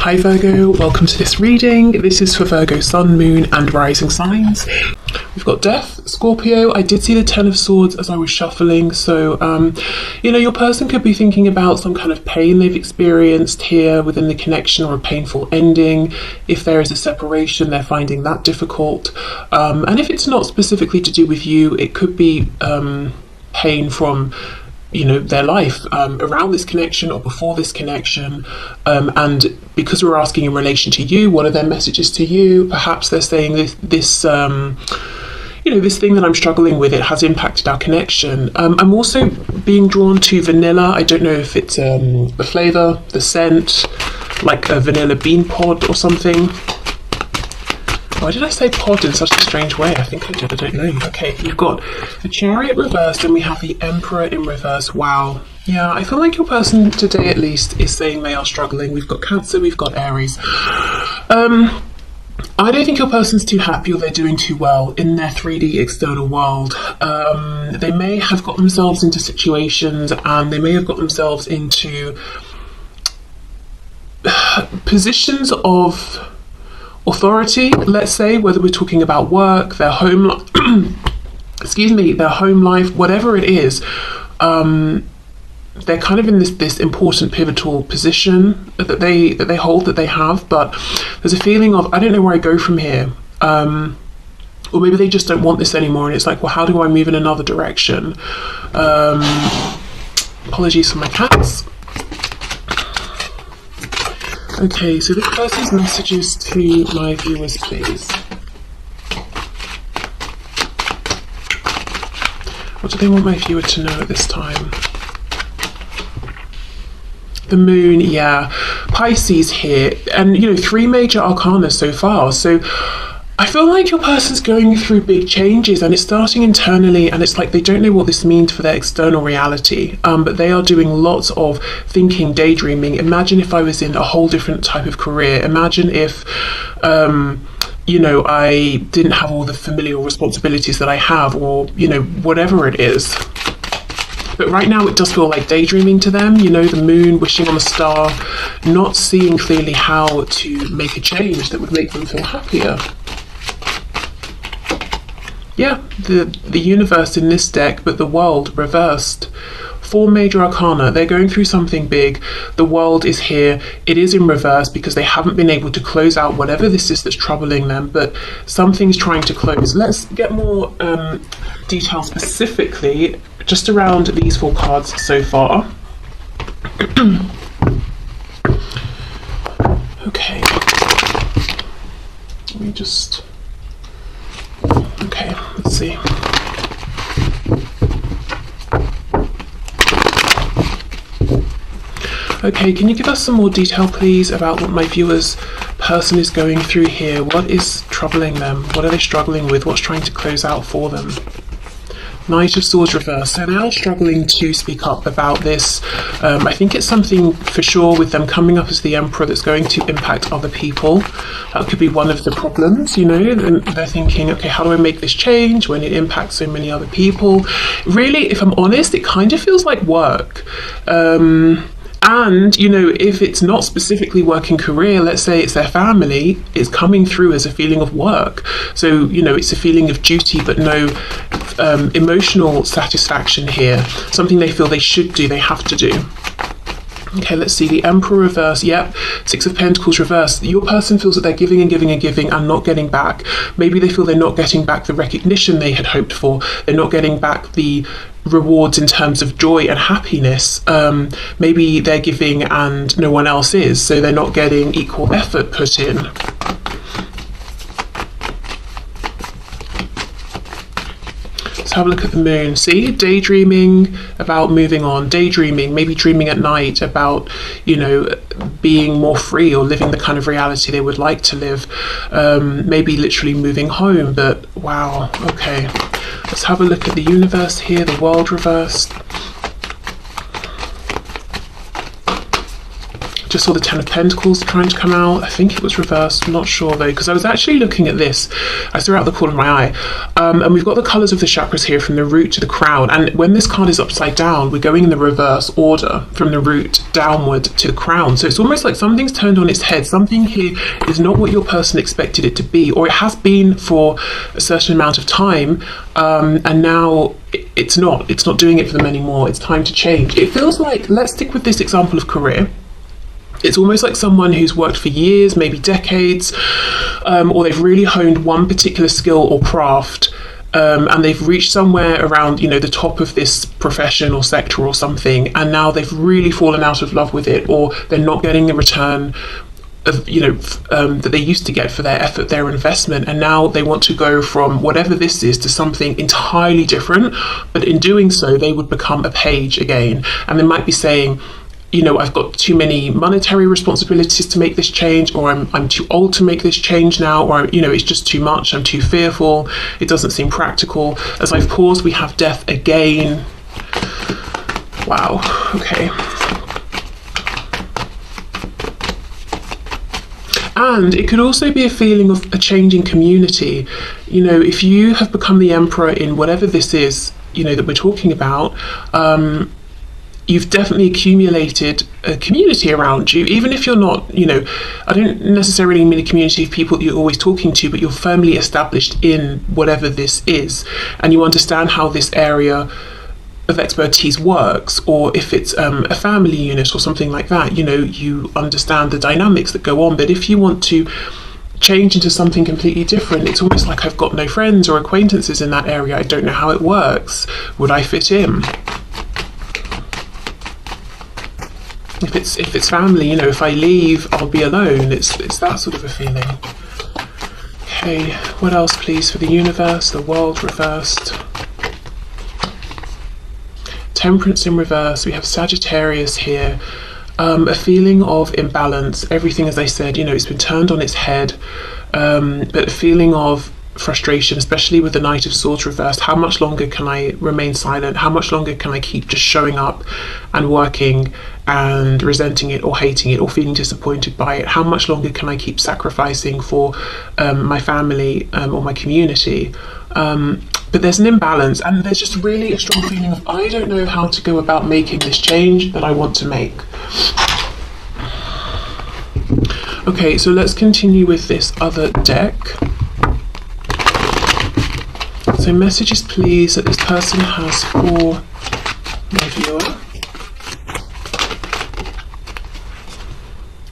Hi Virgo, welcome to this reading. This is for Virgo Sun, Moon and Rising signs. We've got Death, Scorpio. I did see the Ten of Swords as I was shuffling, so your person could be thinking about some kind of pain they've experienced here within the connection, or a painful ending. If there is a separation, they're finding that difficult. And if it's not specifically to do with you, it could be pain from their life around this connection or before this connection, and because we're asking in relation to you, what are their messages to you? Perhaps they're saying this this thing that I'm struggling with, it has impacted our connection. I'm also being drawn to vanilla. I don't know if it's the flavour, the scent, like a vanilla bean pod or something. Why did I say pod in such a strange way? I think I did, I don't know. Okay, you've got the Chariot reversed and we have the Emperor in reverse. Wow. Yeah, I feel like your person today at least is saying they are struggling. We've got Cancer, we've got Aries. I don't think your person's too happy or they're doing too well in their 3D external world. They may have got themselves into situations and they may have got themselves into positions of authority, let's say, whether we're talking about work, their home their home life, whatever it is. They're kind of in this important pivotal position that they hold, that they have, but there's a feeling of, I don't know where I go from here, or maybe they just don't want this anymore, and it's like, well, how do I move in another direction? Apologies for my cats. Okay, so this person's messages to my viewers, please. What do they want my viewer to know at this time? The Moon, yeah. Pisces here, and 3 major arcana so far. So I feel like your person's going through big changes, and it's starting internally, and it's like they don't know what this means for their external reality, but they are doing lots of thinking, daydreaming. Imagine if I was in a whole different type of career. Imagine if I didn't have all the familial responsibilities that I have, or whatever it is. But right now it does feel like daydreaming to them, the moon, wishing on a star, not seeing clearly how to make a change that would make them feel happier. Yeah, the universe in this deck, but the world reversed. 4 major arcana, they're going through something big. The world is here. It is in reverse because they haven't been able to close out whatever this is that's troubling them, but something's trying to close. Let's get more detail specifically just around these 4 cards so far. Okay. Let me just... Okay, let's see. Okay, can you give us some more detail, please, about what my viewer's person is going through here? What is troubling them? What are they struggling with? What's trying to close out for them? Knight of Swords reversed. So they are struggling to speak up about this. I think it's something for sure with them coming up as the Emperor that's going to impact other people. That could be one of the problems, and they're thinking, okay, how do I make this change when it impacts so many other people? Really, if I'm honest, it kind of feels like work. And, if it's not specifically working career, let's say it's their family, it's coming through as a feeling of work. So, it's a feeling of duty, but no emotional satisfaction here. Something they feel they should do, they have to do. Okay, let's see, the Emperor reverse, yep, 6 of Pentacles reverse. Your person feels that they're giving and giving and giving and not getting back. Maybe they feel they're not getting back the recognition they had hoped for. They're not getting back the rewards in terms of joy and happiness. Maybe they're giving and no one else is, so they're not getting equal effort put in. Let's have a look at the moon. See, daydreaming about moving on, daydreaming, maybe dreaming at night about, being more free or living the kind of reality they would like to live. Maybe literally moving home, but wow, okay. Let's have a look at the universe here, the world reversed. Just saw the Ten of Pentacles trying to come out. I think it was reversed, I'm not sure though, because I was actually looking at this. I saw it out the corner of my eye. And we've got the colours of the chakras here from the root to the crown. And when this card is upside down, we're going in the reverse order from the root downward to the crown. So it's almost like something's turned on its head. Something here is not what your person expected it to be, or it has been for a certain amount of time. And now it's not doing it for them anymore. It's time to change. It feels like, let's stick with this example of career. It's almost like someone who's worked for years, maybe decades, or they've really honed one particular skill or craft, and they've reached somewhere around, you know, the top of this profession or sector or something, and now they've really fallen out of love with it, or they're not getting the return of, you know, that they used to get for their effort, their investment, and now they want to go from whatever this is to something entirely different. But in doing so, they would become a page again, and they might be saying, you know, I've got too many monetary responsibilities to make this change, or I'm too old to make this change now, or, you know, it's just too much, I'm too fearful, it doesn't seem practical. As I've paused, we have death again. Wow, okay. And it could also be a feeling of a changing community. You know, if you have become the emperor in whatever this is, you know, that we're talking about, you've definitely accumulated a community around you, even if you're not, you know, I don't necessarily mean a community of people that you're always talking to, but you're firmly established in whatever this is, and you understand how this area of expertise works. Or if it's a family unit or something like that, you know, you understand the dynamics that go on. But if you want to change into something completely different, it's almost like I've got no friends or acquaintances in that area, I don't know how it works, would I fit in? If it's family, you know, if I leave, I'll be alone. It's that sort of a feeling. Okay, what else please for the universe, the world reversed? Temperance in reverse, we have Sagittarius here. A feeling of imbalance. Everything, as I said, you know, it's been turned on its head. But a feeling of frustration, especially with the Knight of Swords reversed. How much longer can I remain silent? How much longer can I keep just showing up and working and resenting it or hating it or feeling disappointed by it? How much longer can I keep sacrificing for my family or my community? But there's an imbalance, and there's just really a strong feeling of, I don't know how to go about making this change that I want to make. Okay, so let's continue with this other deck. So messages please that this person has for my viewer.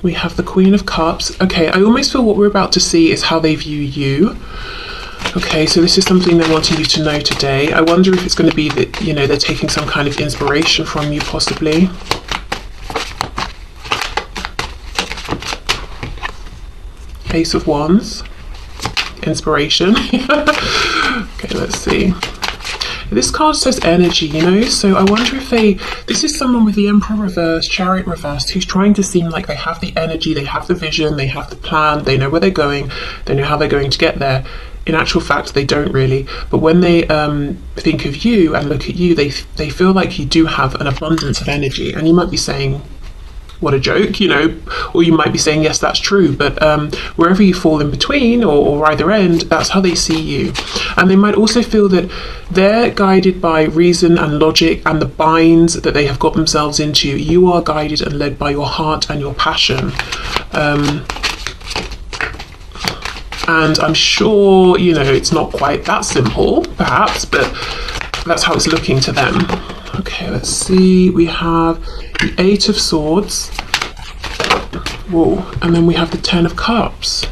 We have the Queen of Cups. Okay, I almost feel what we're about to see is how they view you. Okay, so this is something they're wanting you to know today. I wonder if it's going to be that, you know, they're taking some kind of inspiration from you, possibly. Ace of Wands. Inspiration. Okay, let's see. This card says energy, you know, so I wonder if this is someone with the Emperor reversed, Chariot reversed, who's trying to seem like they have the energy, they have the vision, they have the plan, they know where they're going, they know how they're going to get there. In actual fact, they don't really. But when they think of you and look at you, they feel like you do have an abundance of energy. And you might be saying, what a joke, you know, or you might be saying, yes, that's true. But wherever you fall in between or either end, that's how they see you. And they might also feel that they're guided by reason and logic and the binds that they have got themselves into. You are guided and led by your heart and your passion. And I'm sure, you know, it's not quite that simple, perhaps, but that's how it's looking to them. Okay, let's see. We have the Eight of Swords. Whoa. And then we have the Ten of Cups.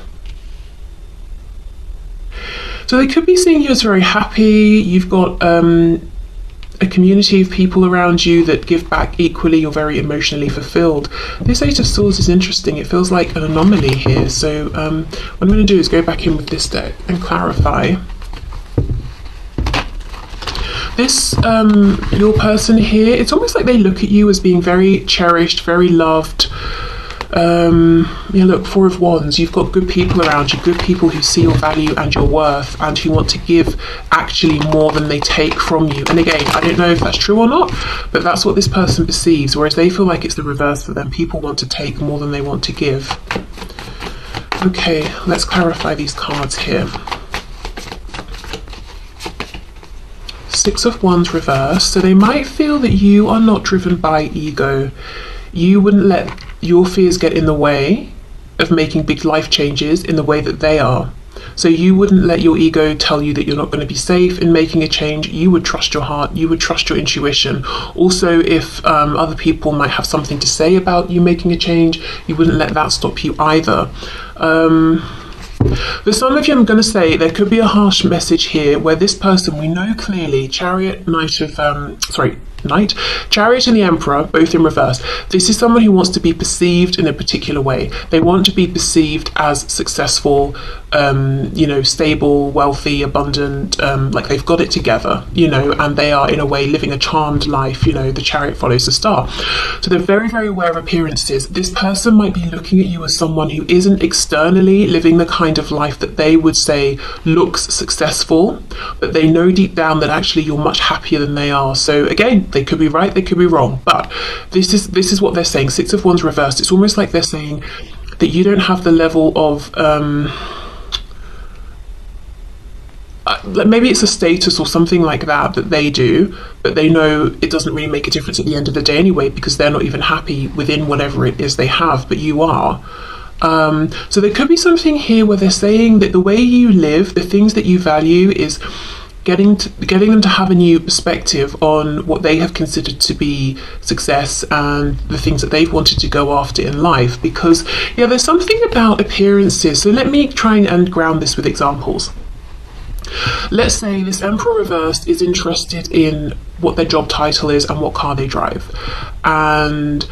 So they could be seeing you as very happy. You've got a community of people around you that give back equally. You're very emotionally fulfilled. This Eight of Swords is interesting. It feels like an anomaly here. So what I'm going to do is go back in with this deck and clarify. This, your person here, it's almost like they look at you as being very cherished, very loved, Yeah, look, Four of Wands. You've got good people around you, good people who see your value and your worth and who want to give actually more than they take from you. And again, I don't know if that's true or not, but that's what this person perceives, whereas they feel like it's the reverse for them. People want to take more than they want to give. Okay, let's clarify these cards here. Six of Wands reversed. So they might feel that you are not driven by ego. You wouldn't let your fears get in the way of making big life changes in the way that they are. So you wouldn't let your ego tell you that you're not going to be safe in making a change. You would trust your heart. You would trust your intuition. Also, if other people might have something to say about you making a change, you wouldn't let that stop you either. For some of you, I'm going to say there could be a harsh message here where this person, we know clearly, Chariot, Chariot and the Emperor, both in reverse. This is someone who wants to be perceived in a particular way. They want to be perceived as successful, stable, wealthy, abundant, like they've got it together, and they are in a way living a charmed life. The Chariot follows the star. So they're very, very aware of appearances. This person might be looking at you as someone who isn't externally living the kind of life that they would say looks successful, but they know deep down that actually you're much happier than they are. So again, they could be right, they could be wrong, but this is what they're saying. Six of Wands reversed. It's almost like they're saying that you don't have the level of maybe it's a status or something like that they do, but they know it doesn't really make a difference at the end of the day anyway, because they're not even happy within whatever it is they have, but you are. So there could be something here where they're saying that the way you live, the things that you value, is getting them to have a new perspective on what they have considered to be success and the things that they've wanted to go after in life. Because there's something about appearances. So let me try and ground this with examples. Let's say this Emperor reversed is interested in what their job title is and what car they drive, and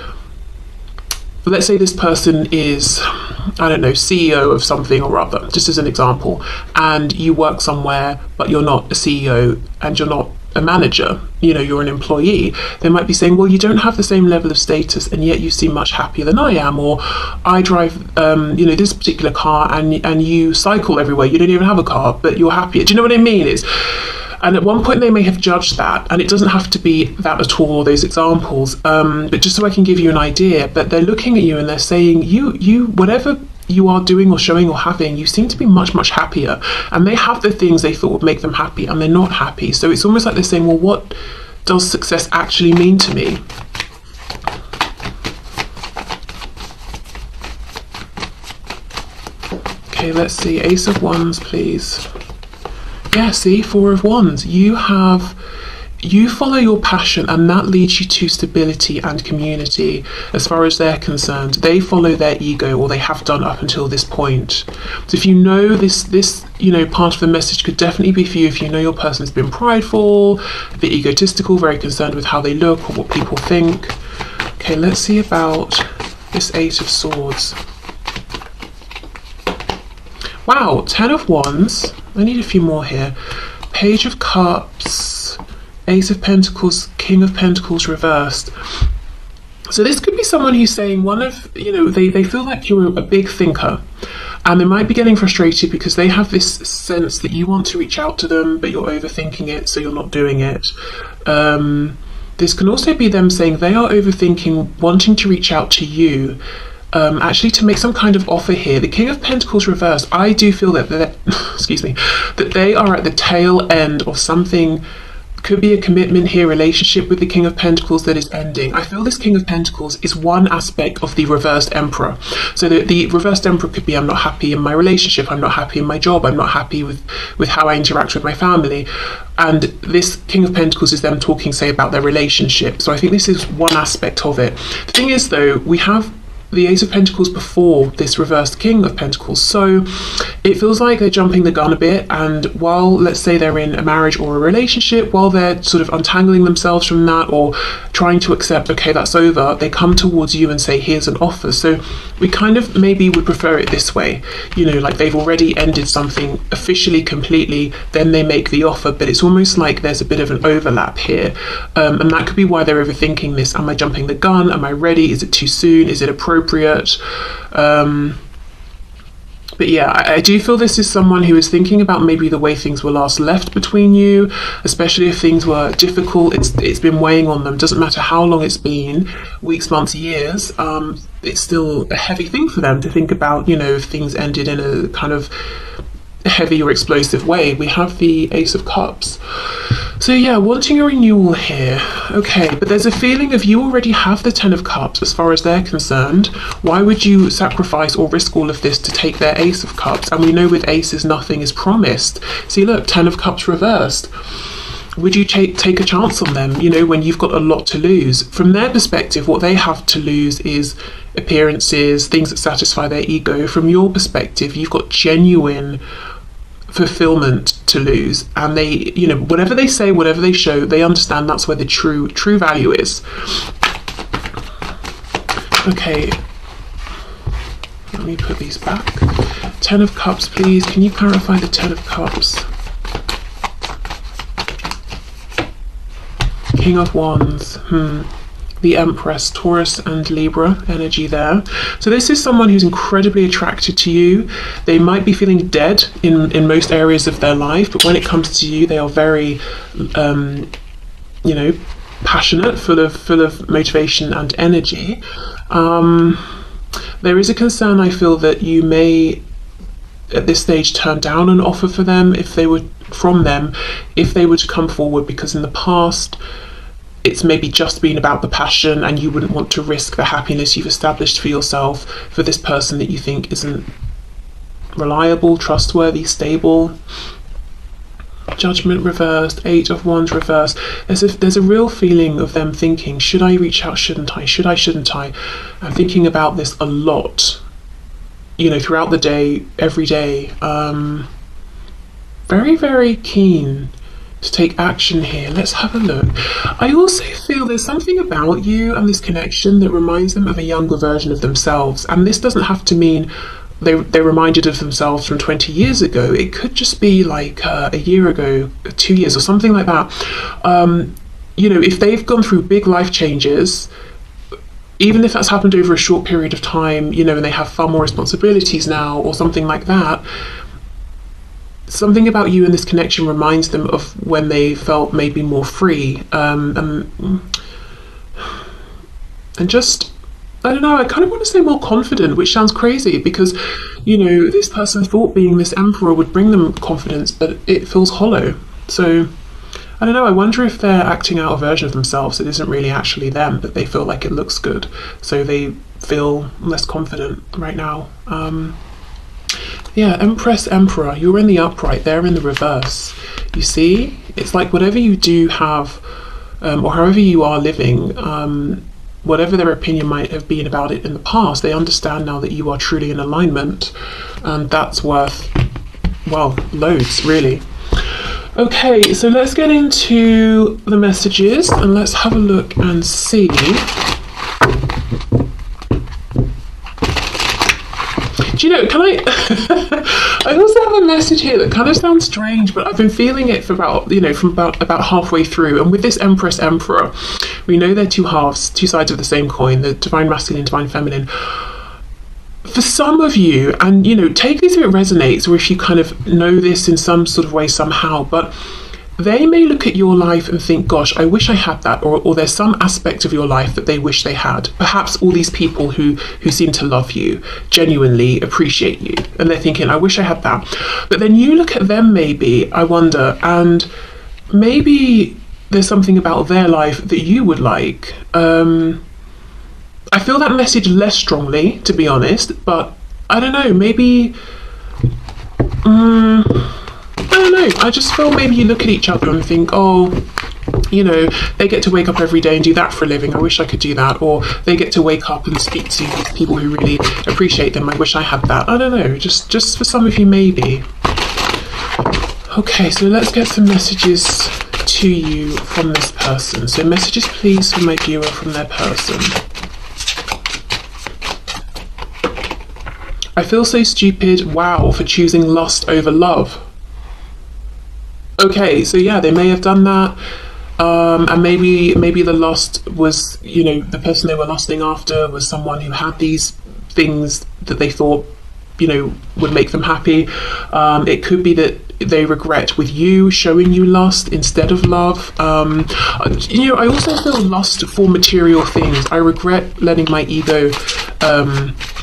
let's say this person is, I don't know, CEO of something or other, just as an example, and you work somewhere but you're not a CEO and you're not a manager, you're an employee. They might be saying, well, you don't have the same level of status and yet you seem much happier than I am, or I drive this particular car and you cycle everywhere, you don't even have a car but you're happier. Do you know what I mean? And at one point they may have judged that, and it doesn't have to be that at all, those examples, but just so I can give you an idea. But they're looking at you and they're saying, you whatever you are doing or showing or having, you seem to be much, much happier. And they have the things they thought would make them happy and they're not happy. So it's almost like they're saying, well, what does success actually mean to me? Okay, let's see. Ace of Wands, please. Yeah, see, Four of Wands. You follow your passion and that leads you to stability and community. As far as they're concerned, they follow their ego, or they have done up until this point. So if you know this part of the message could definitely be for you if you know your person has been prideful, a bit egotistical, very concerned with how they look or what people think. Okay, let's see about this Eight of Swords. Wow, 10 of Wands. I need a few more here. Page of Cups, Ace of Pentacles, King of Pentacles reversed. So this could be someone who's saying they feel like you're a big thinker, and they might be getting frustrated because they have this sense that you want to reach out to them, but you're overthinking it, so you're not doing it. This can also be them saying they are overthinking wanting to reach out to you, actually to make some kind of offer here. The King of Pentacles reversed, I do feel that that they are at the tail end of something. Could be a commitment here, relationship with the King of Pentacles that is ending. I feel this King of Pentacles is one aspect of the reversed Emperor. So the reversed Emperor could be, I'm not happy in my relationship, I'm not happy in my job, I'm not happy with how I interact with my family. And this King of Pentacles is them talking, say, about their relationship. So I think this is one aspect of it. The thing is, though, we have the Ace of Pentacles before this reversed King of Pentacles, so it feels like they're jumping the gun a bit, and while, let's say, they're in a marriage or a relationship, while they're sort of untangling themselves from that or trying to accept, okay, that's over, they come towards you and say, here's an offer. So we kind of maybe would prefer it this way, like they've already ended something officially, completely, then they make the offer, but it's almost like there's a bit of an overlap here, and that could be why they're overthinking this. Am I jumping the gun? Am I ready? Is it too soon? Is it appropriate? appropriate. But yeah, I do feel this is someone who is thinking about maybe the way things were last left between you, especially if things were difficult. It's been weighing on them. Doesn't matter how long it's been, weeks, months, years. It's still a heavy thing for them to think about, you know, if things ended in a kind of heavy or explosive way. We have the Ace of Cups. So yeah, wanting a renewal here. Okay, but there's a feeling of you already have the Ten of Cups as far as they're concerned. Why would you sacrifice or risk all of this to take their Ace of Cups? And we know with aces, nothing is promised. See, look, Ten of Cups reversed. Would you take a chance on them, you know, when you've got a lot to lose? From their perspective, what they have to lose is appearances, things that satisfy their ego. From your perspective, you've got genuine fulfillment to lose, and they, you know, whatever they say, whatever they show, they understand that's where the true value is. Okay, let me put these back. Ten of Cups, please. Can you clarify the Ten of Cups? King of Wands. The Empress, Taurus and Libra energy there. So this is someone who's incredibly attracted to you. They might be feeling dead in most areas of their life, but when it comes to you, they are very, you know, passionate, full of motivation and energy. There is a concern, I feel, that you may at this stage turn down an offer for them if they were to come forward, because in the past it's maybe just been about the passion and you wouldn't want to risk the happiness you've established for yourself for this person that you think isn't reliable, trustworthy, stable. Judgment reversed, Eight of Wands reversed. There's a real feeling of them thinking, should I reach out, shouldn't I? Should I, shouldn't I? I'm thinking about this a lot, you know, throughout the day, every day. Very, very keen to take action here. Let's have a look. I also feel there's something about you and this connection that reminds them of a younger version of themselves. And this doesn't have to mean they're reminded of themselves from 20 years ago. It could just be like a year ago, 2 years or something like that. You know, if they've gone through big life changes, even if that's happened over a short period of time, you know, and they have far more responsibilities now or something like that, something about you and this connection reminds them of when they felt maybe more free, and just, I don't know, I kind of want to say more confident, which sounds crazy because, you know, this person thought being this emperor would bring them confidence, but it feels hollow. So I don't know, I wonder if they're acting out a version of themselves that isn't really actually them, but they feel like it looks good, so they feel less confident right now. Yeah, Empress, Emperor, you're in the upright, they're in the reverse. You see, it's like whatever you do have, or however you are living, whatever their opinion might have been about it in the past, they understand now that you are truly in alignment, and that's worth, well, loads, really. Okay, so let's get into the messages and let's have a look and see. Do you know, can I I also have a message here that kind of sounds strange, but I've been feeling it for about, you know, from about halfway through. And with this Empress, Emperor, we know they're two halves, two sides of the same coin, the divine masculine, divine feminine. For some of you, and, you know, take this if it resonates or if you kind of know this in some sort of way somehow, but they may look at your life and think, gosh, I wish I had that, or there's some aspect of your life that they wish they had. Perhaps all these people who seem to love you, genuinely appreciate you, and they're thinking, I wish I had that. But then you look at them maybe, I wonder, and maybe there's something about their life that you would like. I feel that message less strongly, to be honest, but I don't know, maybe... I don't know, I just feel maybe you look at each other and think, oh, you know, they get to wake up every day and do that for a living, I wish I could do that. Or they get to wake up and speak to people who really appreciate them, I wish I had that. I don't know, just for some of you maybe. Okay, so let's get some messages to you from this person. So messages please from my viewer from their person. I feel so stupid, wow, for choosing lust over love. Okay, so yeah, they may have done that. And maybe the lust was, the person they were lusting after was someone who had these things that they thought, would make them happy. It could be that they regret with you showing you lust instead of love. I also feel lust for material things. I regret letting my ego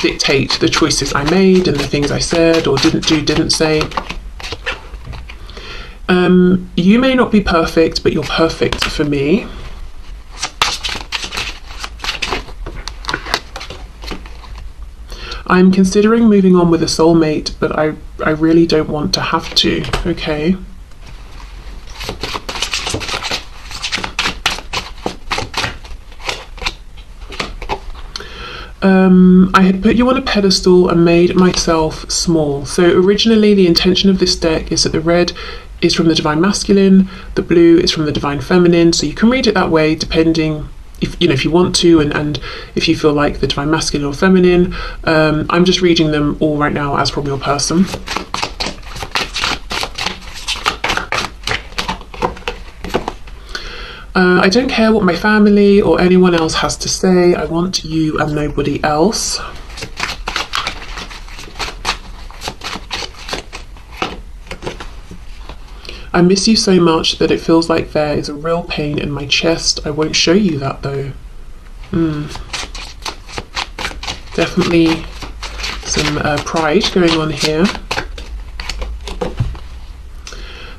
dictate the choices I made and the things I said or didn't do, didn't say. You may not be perfect, but you're perfect for me. I'm considering moving on with a soulmate, but I really don't want to have to. Okay. I had put you on a pedestal and made myself small. So originally the intention of this deck is that the red is from the divine masculine, the blue is from the divine feminine. So you can read it that way depending if you want to, and if you feel like the divine masculine or feminine. I'm just reading them all right now as from your person. I don't care what my family or anyone else has to say. I want you and nobody else. I miss you so much that it feels like there is a real pain in my chest. I won't show you that though. Definitely some pride going on here.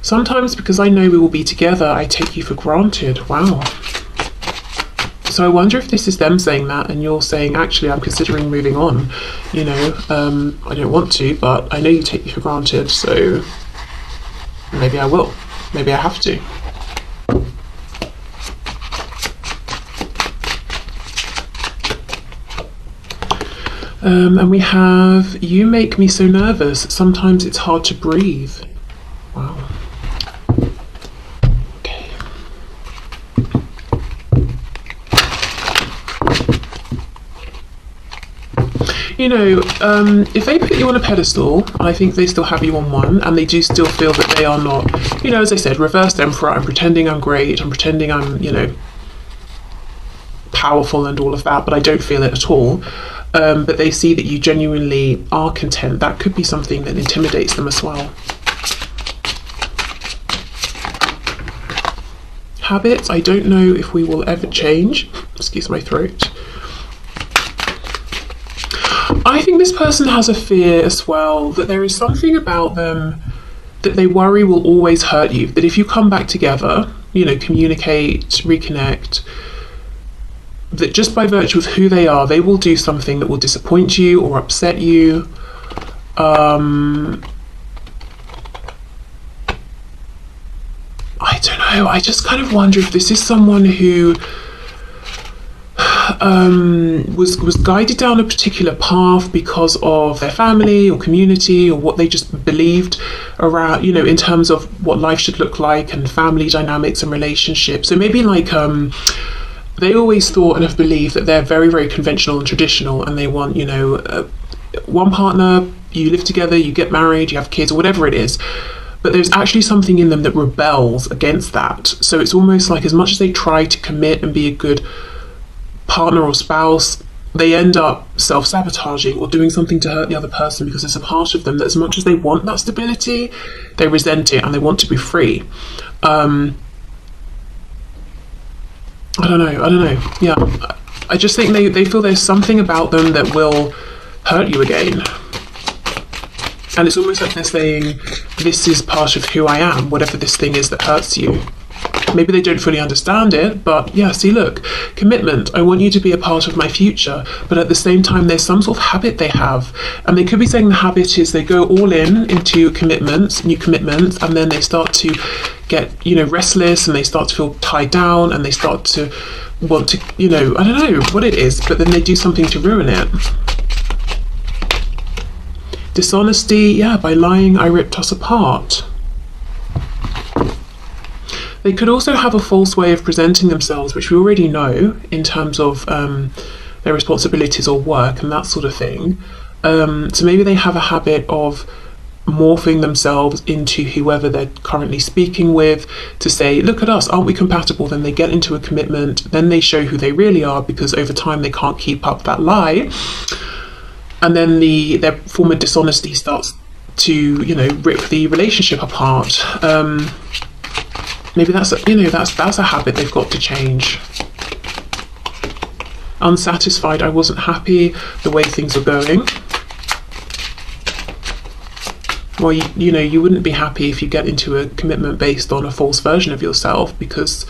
Sometimes because I know we will be together, I take you for granted. Wow. So I wonder if this is them saying that and you're saying, actually, I'm considering moving on. I don't want to, but I know you take me for granted, so maybe I will. Maybe I have to. And we have, you make me so nervous. Sometimes it's hard to breathe. Wow. Okay. If they put you on a pedestal, I think they still have you on one, and they do still feel that they are not, as I said, reversed emperor. I'm pretending I'm great. I'm pretending I'm, powerful and all of that, but I don't feel it at all. But they see that you genuinely are content. That could be something that intimidates them as well. Habits, I don't know if we will ever change. Excuse my throat. I think this person has a fear as well that there is something about them that they worry will always hurt you. That if you come back together, communicate, reconnect, that just by virtue of who they are, they will do something that will disappoint you or upset you. I don't know. I just kind of wonder if this is someone who was guided down a particular path because of their family or community or what they just believed around, in terms of what life should look like and family dynamics and relationships. So maybe like they always thought and have believed that they're very, very conventional and traditional, and they want, one partner, you live together, you get married, you have kids, or whatever it is. But there's actually something in them that rebels against that. So it's almost like as much as they try to commit and be a good partner or spouse, they end up self-sabotaging or doing something to hurt the other person because there's a part of them that as much as they want that stability, they resent it and they want to be free. I don't know. Yeah, I just think they feel there's something about them that will hurt you again. And it's almost like they're saying, this is part of who I am, whatever this thing is that hurts you. Maybe they don't fully understand it, but yeah, see, look, commitment. I want you to be a part of my future. But at the same time, there's some sort of habit they have. And they could be saying the habit is they go all in into commitments, new commitments, and then they start to get, restless, and they start to feel tied down, and they start to want to, I don't know what it is, but then they do something to ruin it. Dishonesty, yeah, by lying, I ripped us apart. They could also have a false way of presenting themselves, which we already know in terms of their responsibilities or work and that sort of thing. So maybe they have a habit of morphing themselves into whoever they're currently speaking with to say, look at us, aren't we compatible? Then they get into a commitment, then they show who they really are, because over time they can't keep up that lie, and then their form of dishonesty starts to, rip the relationship apart. Maybe that's a habit they've got to change. Unsatisfied, I wasn't happy the way things are going. Well, you wouldn't be happy if you get into a commitment based on a false version of yourself, because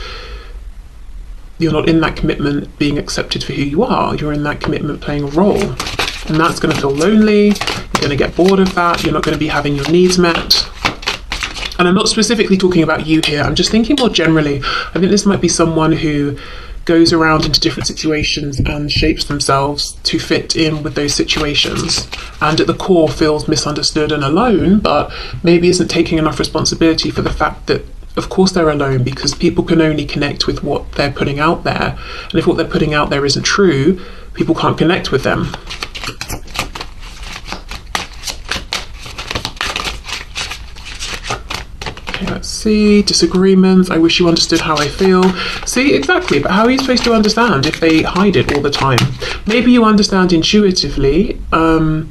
you're not in that commitment being accepted for who you are. You're in that commitment playing a role, and that's going to feel lonely. You're going to get bored of that. You're not going to be having your needs met. And I'm not specifically talking about you here. I'm just thinking more generally. I think this might be someone who goes around into different situations and shapes themselves to fit in with those situations, and at the core feels misunderstood and alone, but maybe isn't taking enough responsibility for the fact that of course they're alone, because people can only connect with what they're putting out there, and if what they're putting out there isn't true, people can't connect with them. Let's see, disagreements. I wish you understood how I feel. See, exactly, but how are you supposed to understand if they hide it all the time? Maybe you understand intuitively, but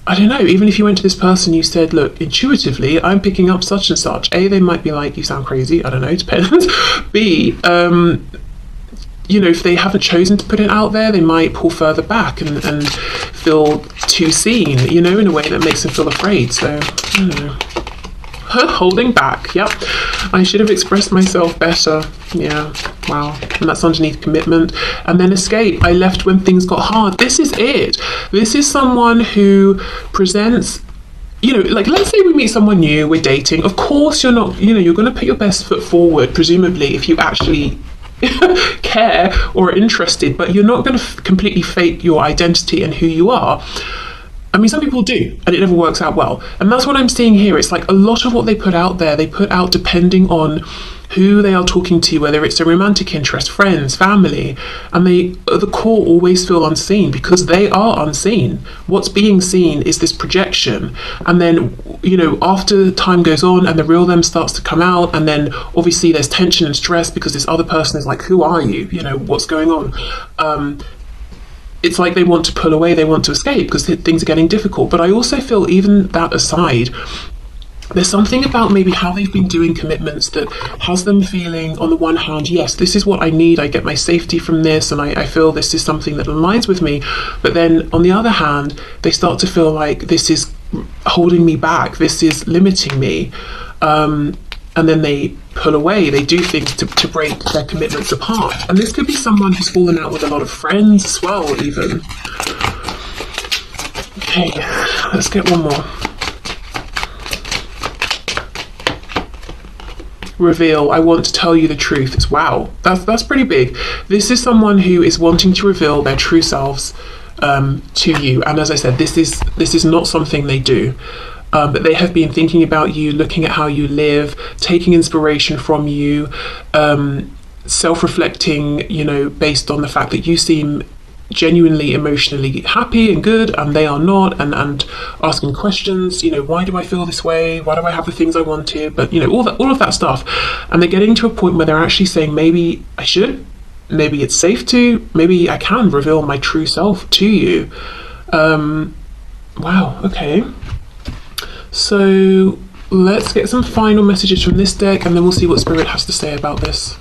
I don't know, even if you went to this person, you said, look, intuitively, I'm picking up such and such. A, they might be like, you sound crazy. I don't know, depends. B, if they haven't chosen to put it out there, they might pull further back and feel too seen, in a way that makes them feel afraid. So, I don't know. Holding back, yep. I should have expressed myself better. Yeah, wow. And that's underneath commitment. And then escape. I left when things got hard. This is it. This is someone who presents, let's say we meet someone new, we're dating. Of course you're not, you're going to put your best foot forward, presumably, if you actually care or are interested, but you're not going to completely fake your identity and who you are. I mean, some people do, and it never works out well. And that's what I'm seeing here. It's like a lot of what they put out there, they put out depending on who they are talking to, whether it's a romantic interest, friends, family, and they, at the core, always feel unseen because they are unseen. What's being seen is this projection. And then, after time goes on and the real them starts to come out, and then obviously there's tension and stress because this other person is like, who are you? What's going on? It's like they want to pull away, they want to escape because things are getting difficult. But I also feel, even that aside, there's something about maybe how they've been doing commitments that has them feeling, on the one hand, yes, this is what I need, I get my safety from this, and I feel this is something that aligns with me. But then on the other hand, they start to feel like this is holding me back, this is limiting me. And then they pull away, they do things to break their commitments apart. And this could be someone who's fallen out with a lot of friends as well, even. Okay, let's get one more. Reveal, I want to tell you the truth. It's wow, that's pretty big. This is someone who is wanting to reveal their true selves to you. And as I said, this is not something they do. But they have been thinking about you, looking at how you live, taking inspiration from you, self-reflecting, based on the fact that you seem genuinely emotionally happy and good and they are not, and asking questions, why do I feel this way? Why do I have the things I wanted? But, all of that stuff. And they're getting to a point where they're actually saying, maybe I should, maybe it's safe to, maybe I can reveal my true self to you. Wow, okay. So let's get some final messages from this deck, and then we'll see what Spirit has to say about this.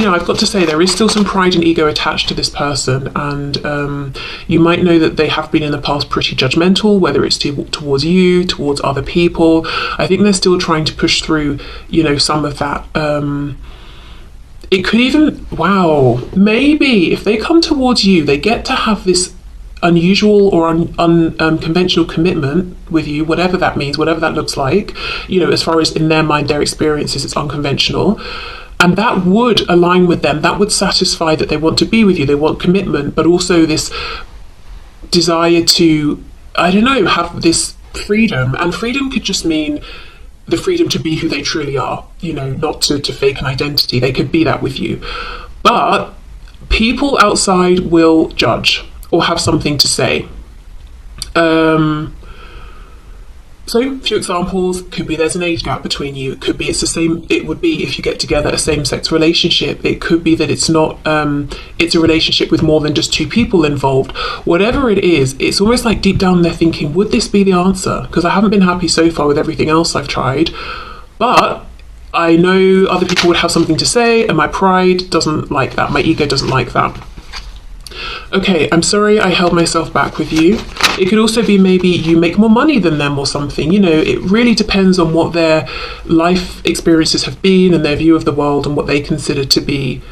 I've got to say, there is still some pride and ego attached to this person, and you might know that they have been in the past pretty judgmental, whether it's towards you, towards other people. I think they're still trying to push through, some of that. It could even, maybe if they come towards you, they get to have this unusual or unconventional commitment with you, whatever that means, whatever that looks like, as far as in their mind, their experiences, it's unconventional. And that would align with them. That would satisfy that they want to be with you. They want commitment, but also this desire to, have this freedom. And freedom could just mean the freedom to be who they truly are, not to fake an identity. They could be that with you. But people outside will judge or have something to say. So a few examples could be there's an age gap between you. It could be it would be if you get together a same-sex relationship. It could be that it's not, it's a relationship with more than just two people involved. Whatever it is, it's almost like deep down they're thinking, would this be the answer? Because I haven't been happy so far with everything else I've tried. But I know other people would have something to say, and my pride doesn't like that. My ego doesn't like that. Okay, I'm sorry I held myself back with you. It could also be maybe you make more money than them or something. It really depends on what their life experiences have been and their view of the world and what they consider to be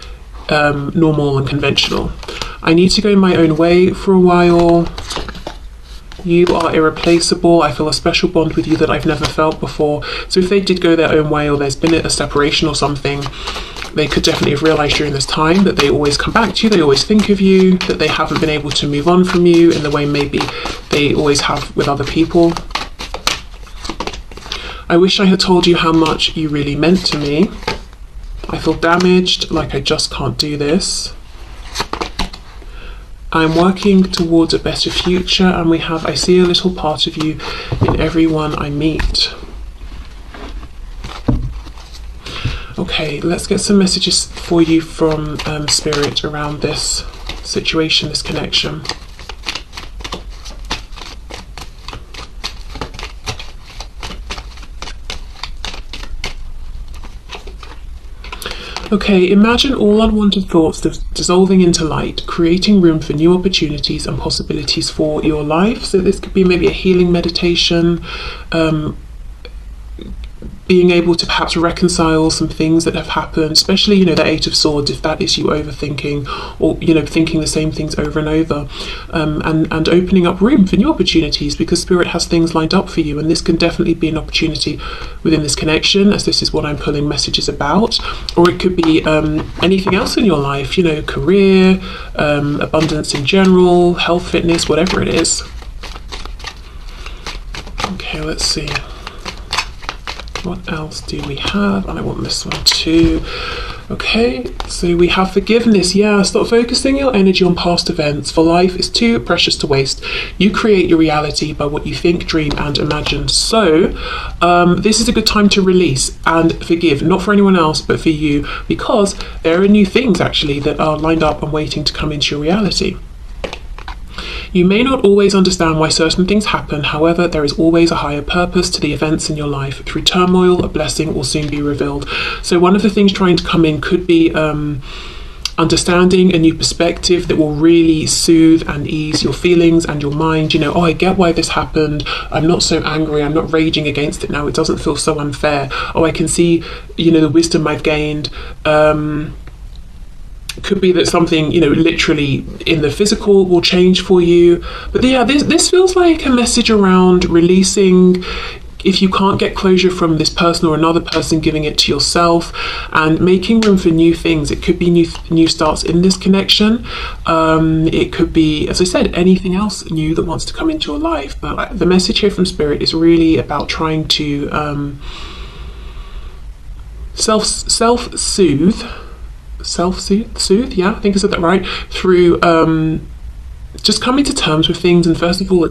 normal and conventional. I need to go my own way for a while. You are irreplaceable. I feel a special bond with you that I've never felt before. So if they did go their own way, or there's been a separation or something, they could definitely have realised during this time that they always come back to you, they always think of you, that they haven't been able to move on from you in the way maybe they always have with other people. I wish I had told you how much you really meant to me. I feel damaged, like I just can't do this. I'm working towards a better future, and I see a little part of you in everyone I meet. Okay, let's get some messages for you from Spirit around this situation, this connection. Okay, imagine all unwanted thoughts dissolving into light, creating room for new opportunities and possibilities for your life. So this could be maybe a healing meditation, being able to perhaps reconcile some things that have happened, especially, the Eight of Swords, if that is you overthinking or, thinking the same things over and over, and opening up room for new opportunities, because Spirit has things lined up for you. And this can definitely be an opportunity within this connection, as this is what I'm pulling messages about. Or it could be anything else in your life, career, abundance in general, health, fitness, whatever it is. Okay, let's see. What else do we have? And I want this one too. Okay, so we have forgiveness. Yeah, stop focusing your energy on past events, for life is too precious to waste. You create your reality by what you think, dream, and imagine. So this is a good time to release and forgive, not for anyone else, but for you, because there are new things actually that are lined up and waiting to come into your reality. You may not always understand why certain things happen, however, there is always a higher purpose to the events in your life. Through turmoil, a blessing will soon be revealed. So one of the things trying to come in could be understanding a new perspective that will really soothe and ease your feelings and your mind. Oh, I get why this happened. I'm not so angry. I'm not raging against it now. It doesn't feel so unfair. Oh, I can see, the wisdom I've gained. Could be that something, literally in the physical will change for you. But yeah, this feels like a message around releasing. If you can't get closure from this person or another person, giving it to yourself and making room for new things. It could be new starts in this connection. It could be, as I said, anything else new that wants to come into your life. But the message here from Spirit is really about trying to self-soothe, yeah, I think I said that right, through just coming to terms with things, and first of all